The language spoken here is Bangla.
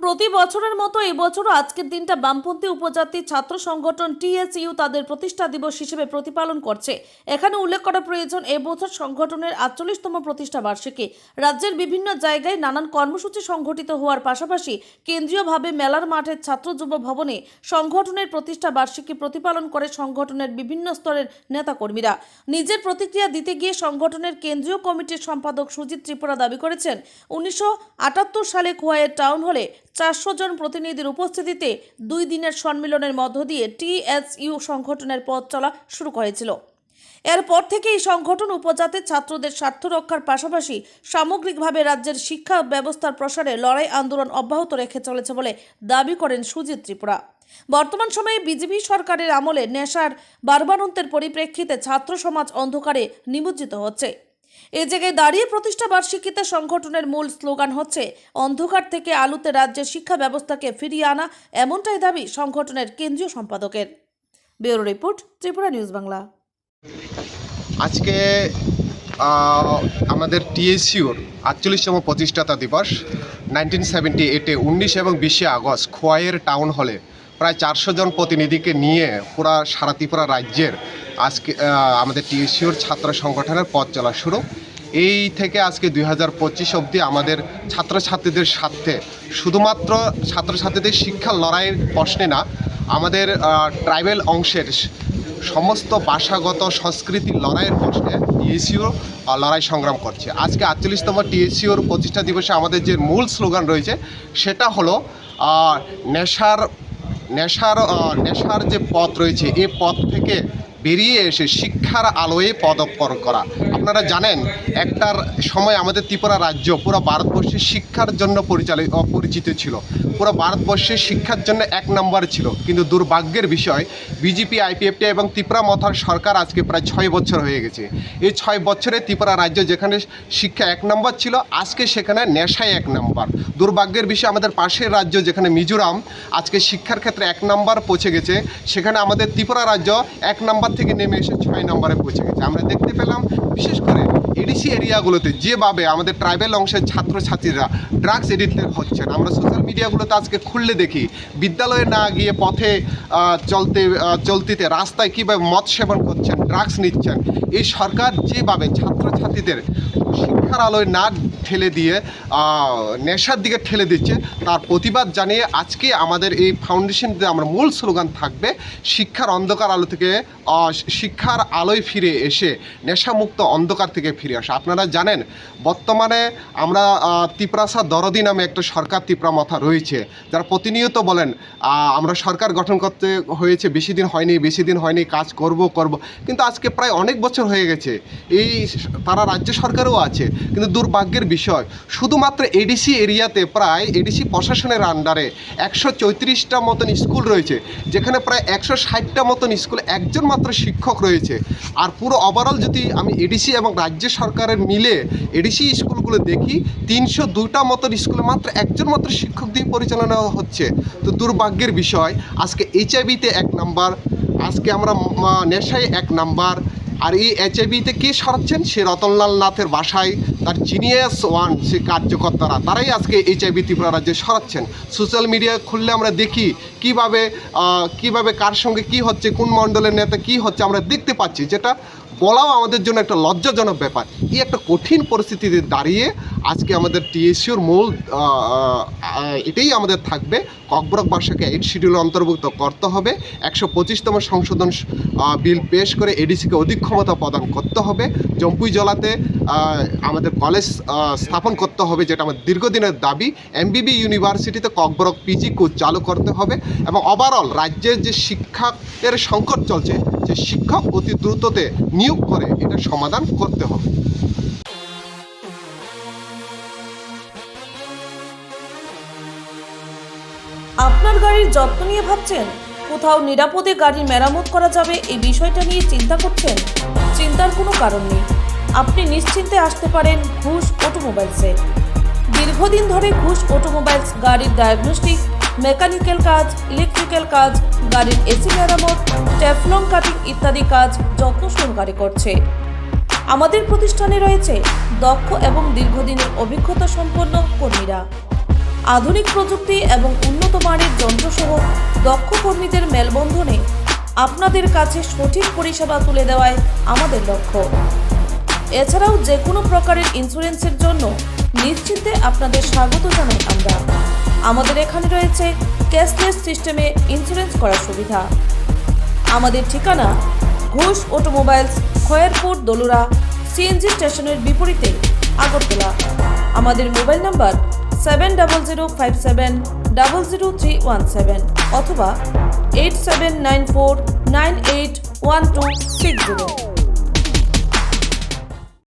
প্রতি বছরের মতো এবছরও আজকের দিনটা বামপন্থী উপজাতি ছাত্র সংগঠন টিএসইউ তাদের প্রতিষ্ঠা দিবস হিসেবে প্রতিপালন করছে। এখানে উল্লেখ করা প্রয়োজন, এবছর সংগঠনের ৪৮তম প্রতিষ্ঠা বার্ষিকী। রাজ্যের বিভিন্ন জায়গায় নানান কর্মসূচি সংঘটিত হওয়ার পাশাপাশি কেন্দ্রীয়ভাবে মেলার মাঠের ছাত্র যুব ভবনে সংগঠনের প্রতিষ্ঠা বার্ষিকী প্রতিপালন করে সংগঠনের বিভিন্ন স্তরের নেতাকর্মীরা। নিজের প্রতিক্রিয়া দিতে গিয়ে সংগঠনের কেন্দ্রীয় কমিটির সম্পাদক সুজিত ত্রিপুরা দাবি করেছেন, ১৯৭৮ সালে খোয়াইয়ের টাউন হলে ৪০০ জন প্রতিনিধির উপস্থিতিতে ২ দিনের সম্মেলনের মধ্য দিয়ে টিএসইউ সংগঠনের পথ চলা শুরু করেছিল। এরপর থেকে এই সংগঠন উপজাতির ছাত্রদের স্বার্থ রক্ষার পাশাপাশি সামগ্রিকভাবে রাজ্যের শিক্ষা ব্যবস্থার প্রসারে লড়াই আন্দোলন অব্যাহত রেখে চলেছে বলে দাবি করেন সুজিত ত্রিপুরা। বর্তমান সময়ে বিজেপি সরকারের আমলে নেশার বারবারন্তের পরিপ্রেক্ষিতে ছাত্র সমাজ অন্ধকারে নিমজ্জিত হচ্ছে। এই জায়গায় দাঁড়িয়ে প্রতিষ্ঠা বার্ষিকীতে সংগঠনের মূল স্লোগান হচ্ছে, অন্ধকার থেকে আলোতে রাজ্যের শিক্ষা ব্যবস্থাকে ফিরিয়ে আনা। এমনটাই দাবি সংগঠনের কেন্দ্রীয় সম্পাদকের। Bureau report, Tripura news Bangla. আজকে আমাদের টিএসইউর ৪৮তম প্রতিষ্ঠাতা দিবস 1978-এ 19 এবং 20 আগস্ট খোয়াইয়ের টাউন হলে প্রায় ৪০০ জন প্রতিনিধিকে নিয়ে সারা ত্রিপুরা রাজ্যের আজকে আমাদের টিএসইউর ছাত্র সংগঠনের পথ চলা শুরু। এই থেকে আজকে 2025 অবধি আমাদের ছাত্রছাত্রীদের স্বার্থে, শুধুমাত্র ছাত্রছাত্রীদের শিক্ষার লড়াইয়ের প্রশ্নে না, আমাদের ট্রাইবেল অংশের সমস্ত ভাষাগত সংস্কৃতির লড়াইয়ের প্রশ্নে টিএসইউ লড়াই সংগ্রাম করছে। আজকে ৪৮তম টিএসইউর প্রতিষ্ঠা দিবসে আমাদের যে মূল স্লোগান রয়েছে সেটা হলো নেশার যে পথ রয়েছে, এই পথ থেকে বেরিয়ে এসে শিক্ষার আলোয় পদার্পণ করা। আপনারা জানেন, একটার সময় আমাদের ত্রিপুরা রাজ্য পুরো ভারতবর্ষের শিক্ষার জন্য পরিচিত ছিল, পুরো ভারতবর্ষের শিক্ষার জন্য ১ নম্বর ছিল। কিন্তু দুর্ভাগ্যের বিষয়, বিজেপি, আইপিএফটি এবং ত্রিপুরা মথার সরকার আজকে প্রায় ৬ বছর হয়ে গেছে। এই ৬ বছরে ত্রিপুরা রাজ্য যেখানে শিক্ষা ১ নম্বর ছিল, আজকে সেখানে নেশায় ১ নম্বর। দুর্ভাগ্যের বিষয়, আমাদের পাশের রাজ্য যেখানে মিজোরাম আজকে শিক্ষার ক্ষেত্রে ১ নম্বর পৌঁছে গেছে, সেখানে আমাদের ত্রিপুরা রাজ্য ১ নম্বর থেকে নেমে এসে ৬ নম্বরে পৌঁছে গেছে। আমরা দেখতে পেলাম বিশেষ করে এডিসি এরিয়াগুলোতে যেভাবে আমাদের ট্রাইবেল অংশের ছাত্রছাত্রীরা ড্রাগস এডিক্টেড হচ্ছেন। আমরা সোশ্যাল মিডিয়াগুলোতে আজকে খুললে দেখি, বিদ্যালয়ে না গিয়ে পথে চলতিতে রাস্তায় কীভাবে মদ সেবন করছেন, ড্রাগস নিচ্ছেন। এই সরকার যেভাবে ছাত্রছাত্রীদের শিক্ষার আলোয় না ঠেলে দিয়ে নেশার দিকে ঠেলে দিচ্ছে, তার প্রতিবাদ জানিয়ে আজকে আমাদের এই ফাউন্ডেশনতে আমরা মূল স্লোগান থাকবে, শিক্ষার অন্ধকার আলো থেকে শিক্ষার আলোয় ফিরে এসে নেশামুক্ত অন্ধকার থেকে ফিরে আসা। আপনারা জানেন, বর্তমানে আমরা ত্রিপুরাসা দরদি নামে একটা সরকার ত্রিপুরা মাথা রয়েছে, যারা প্রতিনিয়ত বলেন আমরা সরকার গঠন করতে হয়েছে, বেশি দিন হয়নি, কাজ করব, কিন্তু আজকে প্রায় অনেক বছর হয়ে গেছে। তারা রাজ্য সরকারও আছে, কিন্তু দুর্ভাগ্যের বিষয়, শুধুমাত্র এডিসি এরিয়াতে প্রায় এডিসি প্রশাসনের আন্ডারে ১৩৪টা মতন স্কুল রয়েছে, যেখানে প্রায় ১৬০টা মতন স্কুলে একজন মাত্র শিক্ষক রয়েছে। আর পুরো ওভারঅল যদি আমি এডিসি এবং রাজ্য সরকারের মিলে এডিসি স্কুলগুলো দেখি, ৩০২টা মতন স্কুলে মাত্র একজন মাত্র শিক্ষক দিয়ে পরিচালনা হচ্ছে। তো দুর্ভাগ্যের বিষয়, আজকে এইচআইভিতে ১ নাম্বার, আজকে আমরা নেশায় ১ নাম্বার। আর এই এইচআইভিতে কে সরাচ্ছেন? সে রতনলাল নাথের বাসায় তার জিনিয়াস ওয়ান সে কার্যকর্তারা, তারাই আজকে এইচআইভি ত্রিপুরা রাজ্যে সরাচ্ছেন। সোশ্যাল মিডিয়া খুললে আমরা দেখি কিভাবে কার সঙ্গে কি হচ্ছে, কোন মণ্ডলের নেতা কি হচ্ছে আমরা দেখতে পাচ্ছি, যেটা বলাও আমাদের জন্য একটা লজ্জাজনক ব্যাপার। এই একটা কঠিন পরিস্থিতিতে দাঁড়িয়ে আজকে আমাদের টিএসইউর মূল এটাই আমাদের থাকবে, ককবরক ভাষাকে 8 শিডিউলে অন্তর্ভুক্ত করতে হবে, ১২৫তম সংশোধন বিল পেশ করে এডিসিকে অধিক ক্ষমতা প্রদান করতে হবে, জম্পুই জলাতে আমাদের কলেজ স্থাপন করতে হবে, যেটা আমার দীর্ঘদিনের দাবি, এমবিবি ইউনিভার্সিটিতে ককবরক পিজি কোর্স চালু করতে হবে, এবং ওভারঅল রাজ্যের যে শিক্ষকের সংকট চলছে, যে শিক্ষক অতি দ্রুততে নিয়োগ করে এটা সমাধান করতে হবে। আপনার গাড়ির যত্ন নিয়ে ভাবছেন, কোথাও নিরাপদে গাড়ির মেরামত করা যাবে, এই বিষয়টা নিয়ে চিন্তা করছেন? চিন্তার কোনো কারণ নেই। আপনি নিশ্চিন্তে আসতে পারেন ঘোষ অটোমোবাইলসে। দীর্ঘদিন ধরে ঘোষ অটোমোবাইলস গাড়ির ডায়াগনস্টিক, মেকানিক্যাল কাজ, ইলেকট্রিক্যাল কাজ, গাড়ির এসি মেরামত, টেফলন কাটিং ইত্যাদি কাজ যত্ন সহকারে করছে। আমাদের প্রতিষ্ঠানে রয়েছে দক্ষ এবং দীর্ঘদিনের অভিজ্ঞতা সম্পন্ন কর্মীরা। আধুনিক প্রযুক্তি এবং উন্নত মানের যন্ত্রসহ দক্ষ কর্মীদের মেলবন্ধনে আপনাদের কাছে সঠিক পরিষেবা তুলে দেওয়াই আমাদের লক্ষ্য। এছাড়াও যে কোনো প্রকারের ইন্স্যুরেন্সের জন্য নিশ্চিন্তে আপনাদের স্বাগত জানাই আমরা। আমাদের এখানে রয়েছে ক্যাশলেস সিস্টেমে ইন্স্যুরেন্স করার সুবিধা। আমাদের ঠিকানা ঘোষ অটোমোবাইলস, খয়েরপুর, দলুরা, সিএনজি স্টেশনের বিপরীতে, আগরতলা। আমাদের মোবাইল নাম্বার 7005700317 অথবা 8794981260।